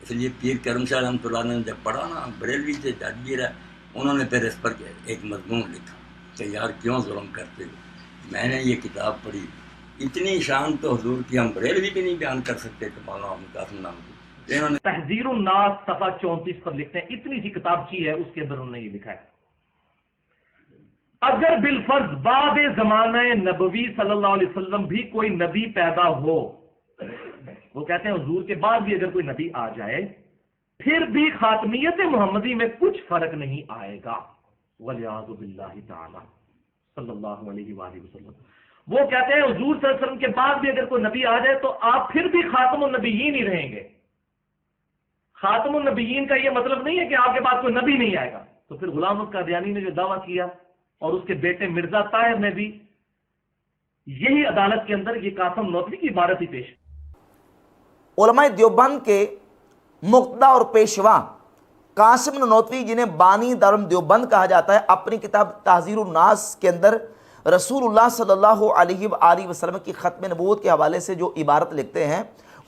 اس لیے پیر کرم شاہ رحمۃ اللہ نے جب پڑھا نا بریلوی سے جاگیر ہے، انہوں نے پھر اس پر ایک مضمون لکھا کہ یار کیوں ظلم کرتے ہو. میں نے یہ کتاب پڑھی، اتنی شان تو حضور کی ہم بریلوی بھی نہیں بیان کر سکتے کہ مولانا قاسم نام کی. انہوں نے تحذیر الناس صفحہ 34 پر لکھتے ہیں، اتنی سی کتابچی ہے، اس کے اندر انہوں نے یہ لکھا ہے، اگر بالفرض بعد زمانہ نبوی صلی اللہ علیہ وسلم بھی کوئی نبی پیدا ہو، وہ کہتے ہیں حضور کے بعد بھی اگر کوئی نبی آ جائے پھر بھی خاتمیت محمدی میں کچھ فرق نہیں آئے گا، ولیعوذ باللہ تعالی صلی اللہ علیہ وآلہ وسلم. وہ کہتے ہیں حضور صلی اللہ علیہ وسلم کے بعد بھی اگر کوئی نبی آ جائے تو آپ پھر بھی خاتم النبیین ہی رہیں گے. خاتم النبیین کا یہ مطلب نہیں ہے کہ آپ کے بعد کوئی نبی نہیں آئے گا. تو پھر غلام احمد قادیانی نے جو دعویٰ کیا اور اس کے بیٹے مرزا طاہر نے بھی یہی عدالت کے اندر یہ قاسم نوتوی کی عبارت ہی پیش. علماء دیوبند کے مقتدی اور پیشوا قاسم نانوتوی، جنہیں بانی دارالعلوم دیوبند کہا جاتا ہے، اپنی کتاب تحذیر الناس کے اندر رسول اللہ صلی اللہ علیہ وآلہ وسلم کی ختم نبوت کے حوالے سے جو عبارت لکھتے ہیں،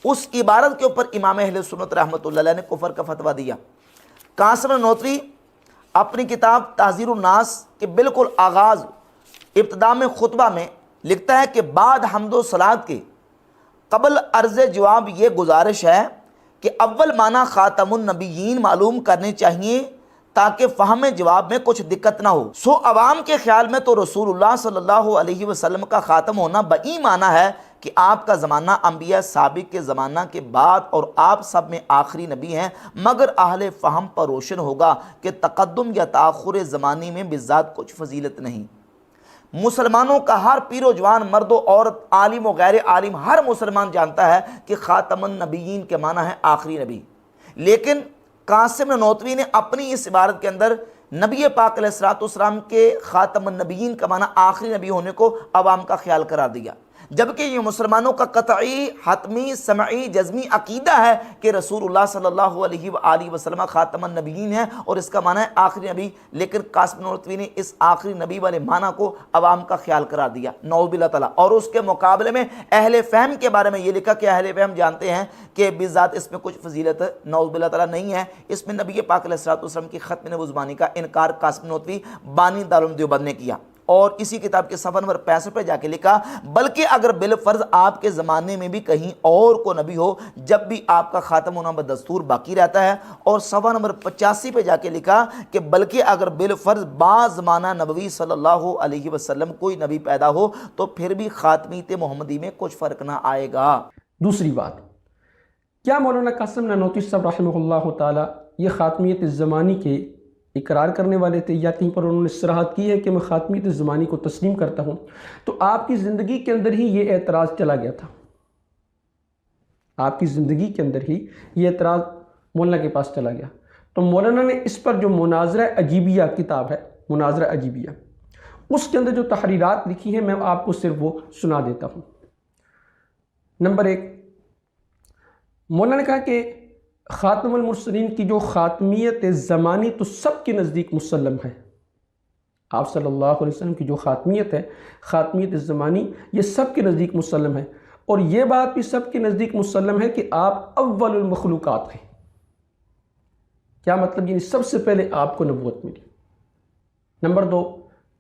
اس عبارت کے اوپر امام اہل سنت رحمۃ اللہ علیہ نے کفر کا فتویٰ دیا. قاسم نانوتوی اپنی کتاب تحذیر الناس کے بالکل آغاز ابتدا میں خطبہ میں لکھتا ہے کہ بعد حمد و صلات کے قبل عرض جواب یہ گزارش ہے کہ اول معنی خاتم النبیین معلوم کرنے چاہیے تاکہ فہم جواب میں کچھ دقت نہ ہو. سو عوام کے خیال میں تو رسول اللہ صلی اللہ علیہ وسلم کا خاتم ہونا بئی معنی ہے کہ آپ کا زمانہ انبیاء سابق کے زمانہ کے بعد اور آپ سب میں آخری نبی ہیں، مگر اہل فہم پر روشن ہوگا کہ تقدم یا تاخر زمانی میں بذات کچھ فضیلت نہیں. مسلمانوں کا ہر پیر و جوان، مرد و عورت، عالم و غیر عالم، ہر مسلمان جانتا ہے کہ خاتم النبیین کے معنی ہے آخری نبی. لیکن قاسم نانوتوی نے اپنی اس عبارت کے اندر نبی پاک علیہ السلام کے خاتم النبیین کا معنی آخری نبی ہونے کو عوام کا خیال قرار دیا، جبکہ یہ مسلمانوں کا قطعی، حتمی، سمعی، جزمی عقیدہ ہے کہ رسول اللہ صلی اللہ علیہ وآلہ وسلم خاتم النبیین ہے اور اس کا معنی ہے آخری نبی. لیکن قاسم نانوتوی نے اس آخری نبی والے معنی کو عوام کا خیال قرار دیا، نعوذ باللہ تعالیٰ. اور اس کے مقابلے میں اہل فہم کے بارے میں یہ لکھا کہ اہل فہم جانتے ہیں کہ بذات اس میں کچھ فضیلت نعوذ باللہ تعالیٰ نہیں ہے. اس میں نبی پاک علیہ السلام کی ختم نبوت زبانی کا انکار قاسم نانوتوی بانی دارالعلوم دیوبند نے کیا. اور اسی کتاب کے صفحہ نمبر 65 پہ جا کے لکھا، بلکہ اگر بالفرض آپ کے زمانے میں بھی کہیں اور کو نبی ہو، جب بھی آپ کا خاتم ہونا بدستور باقی رہتا ہے. اور صفحہ نمبر 85 پہ جا کے لکھا کہ بلکہ اگر بالفرض بعض زمانہ نبوی صلی اللہ علیہ وسلم کوئی نبی پیدا ہو تو پھر بھی خاتمیت محمدی میں کچھ فرق نہ آئے گا. دوسری بات، کیا مولانا قاسم نانوتوی صاحب رحمہ اللہ تعالی یہ خاتمیت زمانی کے اقرار کرنے والے تھے، یا کہیں پر انہوں نے صراحت کی ہے کہ میں خاتمیت زمانی کو تسلیم کرتا ہوں؟ تو آپ کی زندگی کے اندر ہی یہ اعتراض چلا گیا تھا، آپ کی زندگی کے اندر ہی یہ اعتراض مولانا کے پاس چلا گیا. تو مولانا نے اس پر جو مناظرہ عجیبیہ کتاب ہے، مناظرہ عجیبیہ، اس کے اندر جو تحریرات لکھی ہیں میں آپ کو صرف وہ سنا دیتا ہوں. نمبر 1، مولانا نے کہا کہ خاتم المرسلین کی جو خاتمیت زمانی تو سب کے نزدیک مسلم ہے. آپ صلی اللہ علیہ وسلم کی جو خاتمیت ہے، خاتمیت زمانی، یہ سب کے نزدیک مسلم ہے. اور یہ بات بھی سب کے نزدیک مسلم ہے کہ آپ اول المخلوقات ہیں. کیا مطلب؟ یعنی سب سے پہلے آپ کو نبوت ملی. نمبر 2،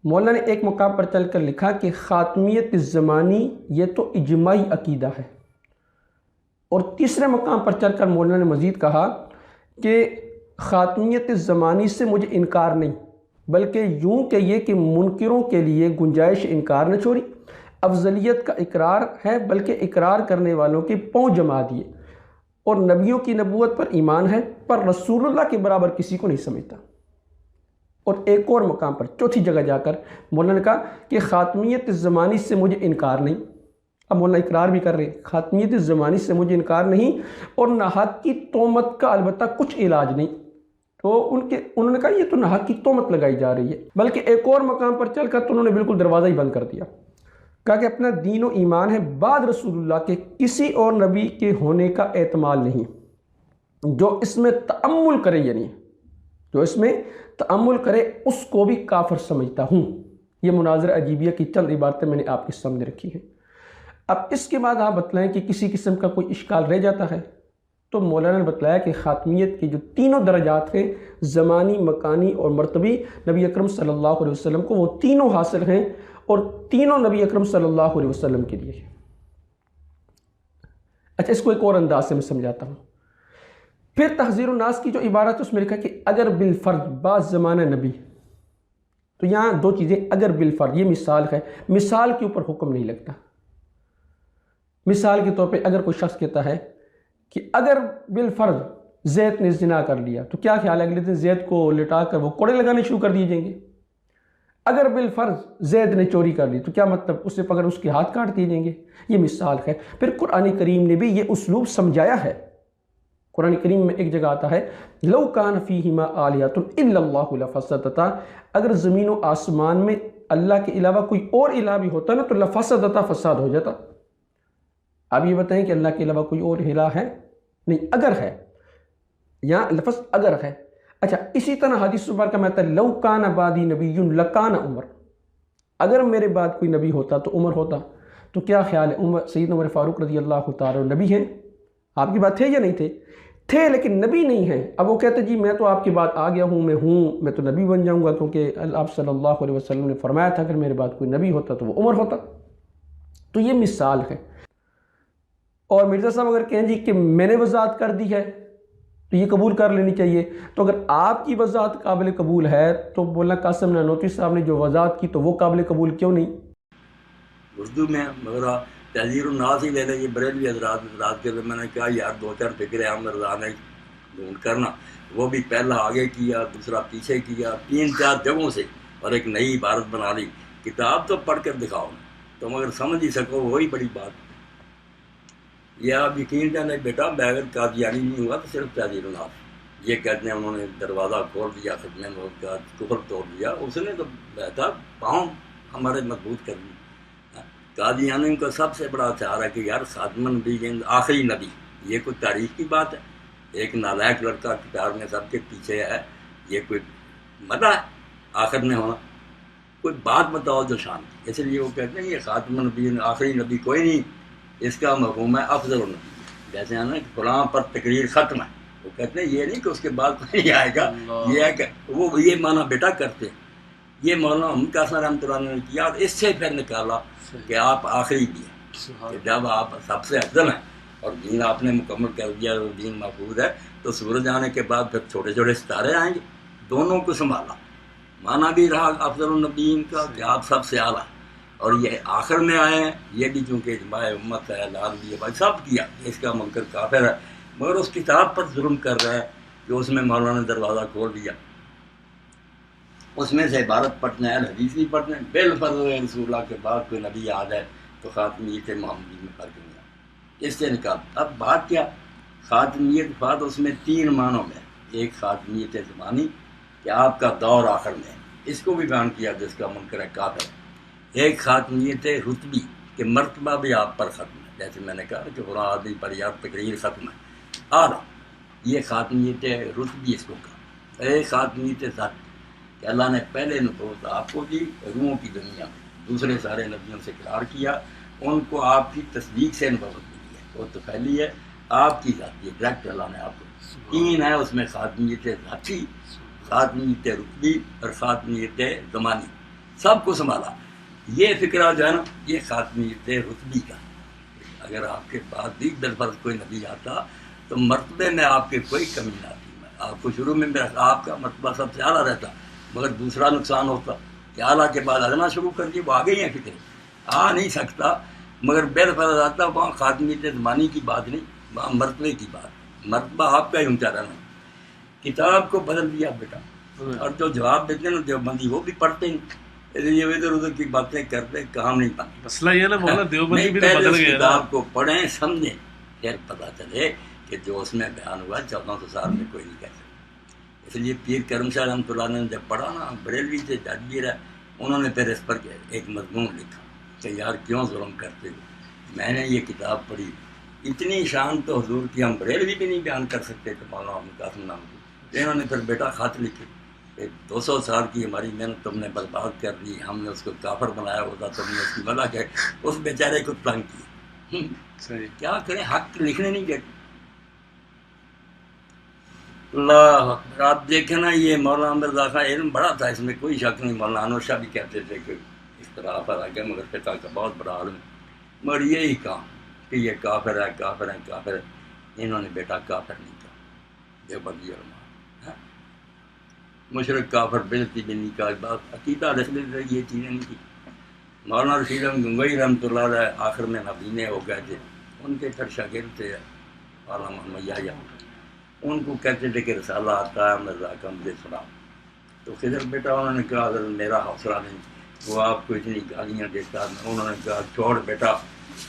مولانا نے ایک مقام پر چل کر لکھا کہ خاتمیت زمانی یہ تو اجماعی عقیدہ ہے. اور تیسرے مقام پر چل کر مولانا نے مزید کہا کہ خاتمیت زمانی سے مجھے انکار نہیں، بلکہ یوں کہ یہ کہ منکروں کے لیے گنجائش انکار نہ چھوڑی، افضلیت کا اقرار ہے بلکہ اقرار کرنے والوں کی پاؤں جما دیے، اور نبیوں کی نبوت پر ایمان ہے پر رسول اللہ کے برابر کسی کو نہیں سمجھتا. اور ایک اور مقام پر چوتھی جگہ جا کر مولانا نے کہا کہ خاتمیت زمانی سے مجھے انکار نہیں. اب مولانا اقرار بھی کر رہے ہیں، خاتمیت زمانی سے مجھے انکار نہیں، اور ناحق کی تہمت کا البتہ کچھ علاج نہیں. تو انہوں نے کہا یہ تو ناحق کی تہمت لگائی جا رہی ہے. بلکہ ایک اور مقام پر چل کر تو انہوں نے بالکل دروازہ ہی بند کر دیا. کہا کہ اپنا دین و ایمان ہے بعد رسول اللہ کے کسی اور نبی کے ہونے کا احتمال نہیں. جو اس میں تأمل کرے، یعنی جو اس میں تأمل کرے اس کو بھی کافر سمجھتا ہوں. یہ مناظرہ عجیبیہ کی چند عبارتیں میں نے آپ کے سامنے رکھی ہیں. اب اس کے بعد آپ بتلائیں کہ کسی قسم کا کوئی اشکال رہ جاتا ہے تو مولانا نے بتلایا کہ خاتمیت کے جو تینوں درجات ہیں، زمانی، مکانی اور مرتبی، نبی اکرم صلی اللہ علیہ وسلم کو وہ تینوں حاصل ہیں، اور تینوں نبی اکرم صلی اللہ علیہ وسلم کے لیے ہیں۔ اچھا، اس کو ایک اور انداز سے میں سمجھاتا ہوں۔ پھر تحذیر الناس کی جو عبارت ہے اس میں لکھا کہ اگر بالفرض بعض زمانہ نبی، تو یہاں دو چیزیں، اگر بالفرض، یہ مثال ہے، مثال کے اوپر حکم نہیں لگتا۔ مثال کے طور پہ اگر کوئی شخص کہتا ہے کہ اگر بالفرض زید نے زنا کر لیا، تو کیا خیال ہے اگلے دن زید کو لٹا کر وہ کوڑے لگانے شروع کر دیے جائیں گے؟ اگر بالفرض زید نے چوری کر لی تو کیا مطلب اسے پکڑ اس کے ہاتھ کاٹ دیے جائیں گے؟ یہ مثال ہے۔ پھر قرآن کریم نے بھی یہ اسلوب سمجھایا ہے۔ قرآن کریم میں ایک جگہ آتا ہے لو کان فیہما آلہۃ الا اللہ لفسدتا، اگر زمین و آسمان میں اللہ کے علاوہ کوئی اور الہ بھی ہوتا نا تو لفسدتا، فساد ہو جاتا۔ اب یہ بتائیں کہ اللہ کے علاوہ کوئی اور الہ ہے؟ نہیں، اگر ہے، یہاں لفظ اگر ہے۔ اچھا، اسی طرح حدیث مبارکہ میں آتا ہے لو کان بعدی نبی لکان عمر، اگر میرے بعد کوئی نبی ہوتا تو عمر ہوتا۔ تو کیا خیال ہے، عمر، سیدنا عمر فاروق رضی اللہ تعالیٰ نبی ہیں؟ آپ کی بات تھے یا نہیں تھے؟ تھے، لیکن نبی نہیں ہیں۔ اب وہ کہتے جی میں تو آپ کے بعد آ گیا ہوں، میں تو نبی بن جاؤں گا، کیونکہ آپ صلی اللہ علیہ وسلم نے فرمایا تھا اگر میرے بعد کوئی نبی ہوتا تو وہ عمر ہوتا۔ تو یہ مثال ہے۔ اور مرزا صاحب اگر کہیں جی کہ میں نے وضاحت کر دی ہے تو یہ قبول کر لینی چاہیے، تو اگر آپ کی وضاحت قابل قبول ہے تو مولانا قاسم نانوتوی صاحب نے جو وضاحت کی تو وہ قابل قبول کیوں نہیں؟ اردو میں مگر تحذیر الناس ہی لے لیں، یہ بریلوی حضرات کے میں نے کہا یار دو چار فکر عام رضانے ڈھونڈ کرنا، وہ بھی پہلا آگے کیا، دوسرا پیچھے کیا، 3-4 جگہوں سے، اور ایک نئی عبارت بنا لی۔ کتاب تو پڑھ کر دکھاؤ، تم اگر سمجھ ہی سکو وہی بڑی بات۔ یہ آپ یقین جانے بیٹا میں اگر قادیانی نہیں ہوا تو صرف تحذیر الناس، یہ کہتے ہیں انہوں نے دروازہ کھول دیا، ختم نوت کا کفر توڑ دیا، اس نے تو بہتا پاؤں ہمارے مضبوط کر دی۔ قادیانی کا سب سے بڑا ہتھیار ہے کہ یار خاتم النبی، آخری نبی، یہ کوئی تاریخ کی بات ہے؟ ایک نالائق لڑکا کتاب میں سب کے پیچھے ہے، یہ کوئی مدح ہے آخر میں ہونا؟ کوئی بات بتاؤ جو شان کی۔ اس لیے وہ کہتے ہیں یہ خاتم النبی، آخری نبی کوئی نہیں، اس کا مفہوم ہے افضل النبی۔ جیسے ہے نا کہ فلاں پر تقریر ختم ہے، وہ کہتے ہیں یہ نہیں کہ اس کے بعد کوئی نہیں آئے گا، یہ ہے کہ وہ یہ معنی بیٹا کرتے ہیں۔ یہ مولانا محمد قاسم رحمۃ اللہ نے کیا، اور اس سے پھر نکالا کہ آپ آخری بھی ہیں، کہ جب آپ سب سے افضل ہیں اور دین آپ نے مکمل کر دیا اور دین محفوظ ہے، تو سورج آنے کے بعد پھر چھوٹے چھوٹے ستارے آئیں گے۔ دونوں کو سنبھالا، معنی بھی رہا افضل النبیین کا کہ آپ سب سے اعلیٰ، اور یہ آخر میں آئے ہیں، یہ بھی چونکہ اجماع امت ہے، اعلان بھی ہے، بھائی سب کیا، اس کا منکر کافر ہے، مگر اس کتاب پر ظلم کر رہا ہے کہ اس میں مولانا نے دروازہ کھول دیا، اس میں سے عبارت پڑھنا ہے، حدیث بھی پڑھنا ہے، بالفضل رسول اللہ کے بعد کوئی نبی آ جائے تو خاتمیت محمدی میں فرق نہیں ہے، اس سے نکال۔ اب بات کیا، خاتمیت بات اس میں 3 معنوں میں، ایک خاتمیت زمانی کہ آپ کا دور آخر میں ہے، اس کو بھی بیان کیا جس کا منکر ہے کافر ہے۔ ایک خاتمیت رتبی کہ مرتبہ بھی آپ پر ختم ہے، جیسے میں نے کہا کہ فلاں آدمی پر یار تقریر ختم ہے، اعلیٰ، یہ خاتمیت رتبی اس کو کہا۔ ایک خاتمیت ذات کہ اللہ نے پہلے نبوت آپ کو دی روحوں کی دنیا میں، دوسرے سارے نبیوں سے اقرار کیا، ان کو آپ کی تصدیق سے نبوت ملی ہے، وہ تو پہلی ہے آپ کی ذاتی، ڈائریکٹ اللہ نے آپ کو 3 ہے اس میں، خاتمیت ذاتی، خاتمیت رتبی اور خاتمیت زمانی، سب کو سنبھالا۔ یہ فکرہ جو ہے نا یہ خاتمیت رتبی کا، اگر آپ کے بعد بھی بالفرض کوئی نبی آتا تو مرتبے میں آپ کے کوئی کمی نہ آتی، آپ کو شروع میں آپ کا مرتبہ سب سے اعلیٰ رہتا، مگر دوسرا نقصان ہوتا کہ اعلیٰ کے بعد ادنا شروع کر دی، وہ آگے ہی ہیں فکر، آ نہیں سکتا، مگر بالفرض آتا وہاں خاتمیت زمانی کی بات نہیں، وہاں مرتبے کی بات، مرتبہ آپ کا ہی اونچا رہنا۔ کتاب کو بدل دیا بیٹا، اور جو جواب دیتے ہیں نا دیوبندی وہ بھی پڑھتے ہیں، اس لیے ادھر ادھر کی باتیں کرتے کام نہیں پاتے۔ مسئلہ یہ نا مولانا دیوبندی بھی پہلے بدل اس گیا نا، کتاب کو پڑھیں سمجھیں، پھر پتہ چلے کہ جو اس میں بیان ہوا 1400 سال میں کوئی نہیں کہہ سکتا۔ اس لیے پیر کرم شاہ رحمۃ اللہ نے جب پڑھا نا، بریلوی سے جاگیر ہے، انہوں نے پھر اس پر ایک مضمون لکھا کہ یار کیوں ظلم کرتے ہو۔ میں نے یہ کتاب پڑھی، اتنی شان تو حضور کی ہم بریلوی بھی نہیں بیان کر سکتے کہ مولانا محمد قاسم نام کی۔ انہوں نے پھر بیٹا خط لکھے کہ 200 سال کی ہماری محنت تم نے برباد کر دی، ہم نے اس کو کافر بنایا ہوتا، تم نے اس کی مدح کہ اس بیچارے کو تنگ کی۔ صحیح، کیا کریں، حق لکھنے نہیں گئے، اللہ اکبر۔ آپ دیکھیں نا، یہ مولانا مرزا خان علم بڑا تھا، اس میں کوئی شک نہیں۔ مولانا انور شاہ بھی کہتے تھے کہ اختلاف آ گیا، مگر فقہ کا بہت بڑا عالم، مگر یہی کہا کہ یہ کافر ہے، کافر ہے، کافر ہے۔ انہوں نے بیٹا کافر نہیں کہا، دیوبندی علماء مشرک کافر بلتی بھی نہیں کہا، بات عقیدہ رکھ لیتے، یہ چیزیں نہیں کی۔ مولانا رشید احمد گنگوئی رحمۃ اللہ علیہ آخر میں مدینے ہو گئے تھے، ان کے پھر شاگرد تھے مولانا محمد یحییٰ، ان کو کہتے تھے کہ رسالہ آتا ہے مرزا کا، مجھے سنا۔ تو خضر بیٹا انہوں نے کہا اگر میرا حوصلہ نہیں، وہ آپ کو اتنی گالیاں دیتا، انہوں نے کہا چھوڑ بیٹا،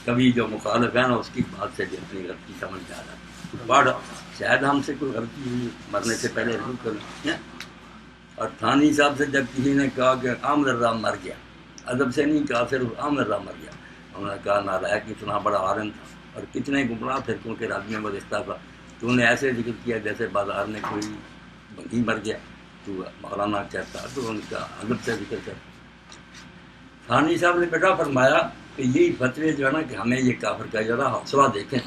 کبھی جو مخالف ہے نا اس کی بات سے بھی اپنی غلطی سمجھ جا رہا ہے، پڑھ، شاید ہم سے کوئی غلطی ہوئی، مرنے سے پہلے ضرور کریں۔ اور تھانی صاحب سے جب کسی نے کہا کہ عامر رضا مر گیا، ادب سے نہیں کہا، صرف عامر رضا مر گیا، انہوں نے کہا نالائق اتنا بڑا عالم تھا اور کتنے گمراہ تھے، کیونکہ رادیوں میں رشتہ تھا، تو نے ایسے ذکر کیا جیسے بازار میں کوئی بندی مر گیا، تو مولانا کہتا تو ان کا ادب سے ذکر کرتا۔ تھانی صاحب نے بیٹا فرمایا کہ یہی فتوے جو ہے نا کہ ہمیں یہ کافر کا ذرا حوصلہ دیکھیں،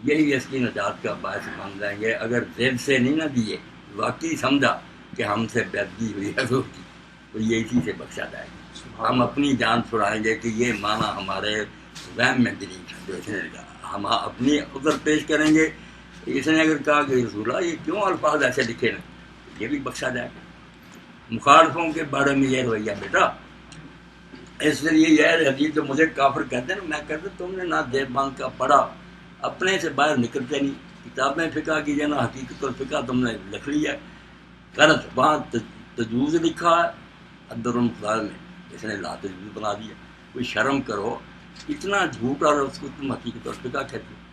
یہی اس کی نجات کا باعث بن جائیں گے۔ اگر دل سے نہیں نہ دیے، واقعی سمجھا کہ ہم سے بےادبی ہوئی حضور کی، تو یہ اسی سے بخشا جائے گا۔ ہم اپنی جان چھڑائیں گے کہ یہ معنی ہمارے وہم میں بھی نہیں تھا، ہم اپنی عذر پیش کریں گے۔ اس نے اگر کہا کہ رسول اللہ یہ کیوں الفاظ ایسے لکھے نا، یہ بھی بخشا جائے گا۔ مخالفوں کے بارے میں یہ رویہ بیٹا، اس لیے یہ حدیث جو مجھے کافر کہتے ہیں نا، میں کہتا تم نے نہ دیوبند کا پڑھا، اپنے سے باہر نکلتے نہیں، کتابیں فقہ کی جو نا حقیقت الفقہ تم نے لکھ لی ہے غلط، وہاں تجوز لکھا ہے الدر المختار میں، اس نے لا تجوز بنا دیا۔ کوئی شرم کرو، اتنا جھوٹ اور اس کو تم حقیقت الفقہ کہتے ہو،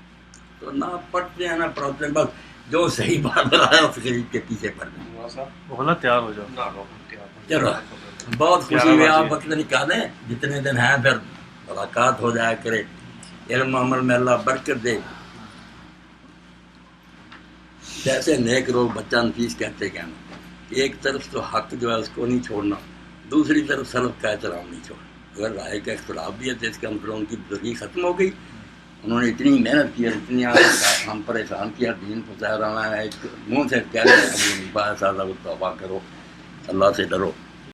تو نہ پڑھتے ہیں نہ پڑھتے ہیں، بس جو صحیح بات بتایا اس کے پیچھے پڑھتے ہیں۔ بولا تیار ہو جاؤ، چلو بہت خوشی ہوئی، آپ وقت نکالیں، جتنے دن ہیں پھر ملاقات ہو جایا کرے، علم عمل میں اللہ برکت دے۔ جیسے نیک لوگ بچہ نفیس کہتے کہنا، ایک طرف تو حق جو ہے اس کو نہیں چھوڑنا، دوسری طرف سلف کا احترام نہیں چھوڑنا۔ اگر رائے کا اختلاف بھی ہے تو اس کا مطلب ان کی بزرگی ختم ہو گئی، انہوں نے اتنی محنت کی اور اتنی ہم پریشان کیا، دین پہنچا رہا ہے، منہ سے کہہ رہے ہیں توبہ کرو، اللہ سے ڈرو۔